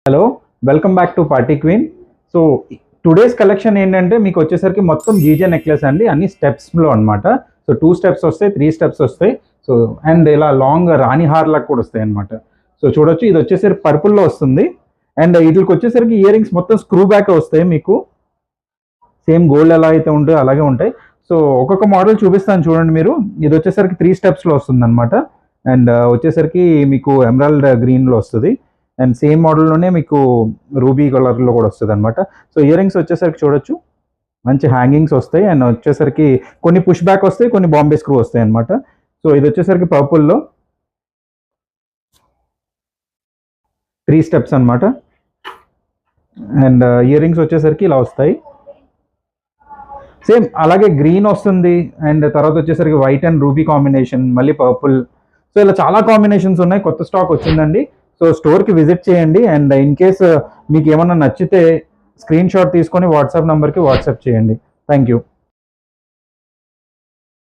Hello, welcome back to party queen. So today's collection ఏంటంటే మీకు వచ్చేసరికి మొత్తం జీజే నెక్లెస్ అండి, అన్ని స్టెప్స్లో అనమాట. సో 2 స్టెప్స్ వస్తాయి, 3 స్టెప్స్ వస్తాయి. సో అండ్ ఇలా లాంగ్ రాణి హార్లకు కూడా వస్తాయి అనమాట. సో చూడొచ్చు, ఇది వచ్చేసరికి పర్పుల్లో వస్తుంది. అండ్ వీటికి వచ్చేసరికి ఇయర్ రింగ్స్ మొత్తం స్క్రూ బ్యాక్ వస్తాయి మీకు. సేమ్ గోల్డ్ ఎలా అయితే ఉంటాయో అలాగే ఉంటాయి. సో ఒక్కొక్క మోడల్ చూపిస్తాను చూడండి మీరు. ఇది వచ్చేసరికి 3 స్టెప్స్లో వస్తుంది అనమాట. అండ్ వచ్చేసరికి మీకు ఎమరాల్డ్ గ్రీన్లో వస్తుంది. అండ్ సేమ్ మోడల్లోనే మీకు రూబీ కలర్లో కూడా వస్తుంది అనమాట. సో ఇయర్ రింగ్స్ వచ్చేసరికి చూడొచ్చు, మంచి హ్యాంగింగ్స్ వస్తాయి. అండ్ వచ్చేసరికి కొన్ని పుష్ బ్యాక్ వస్తాయి, కొన్ని బాంబే స్క్రూ వస్తాయి అనమాట. సో ఇది వచ్చేసరికి పర్పుల్లో 3 స్టెప్స్ అనమాట. అండ్ ఇయర్ రింగ్స్ వచ్చేసరికి ఇలా వస్తాయి. సేమ్ అలాగే గ్రీన్ వస్తుంది. అండ్ తర్వాత వచ్చేసరికి వైట్ అండ్ రూబీ కాంబినేషన్, మళ్ళీ పర్పుల్. సో ఇలా చాలా కాంబినేషన్స్ ఉన్నాయి, కొత్త స్టాక్ వచ్చిందండి. సో స్టోర్కి విజిట్ చేయండి. అండ్ ఇన్ కేస్ మీకు ఏమన్నా నచ్చితే స్క్రీన్ షాట్ తీసుకొని వాట్సాప్ నెంబర్కి వాట్సాప్ చేయండి. Thank you.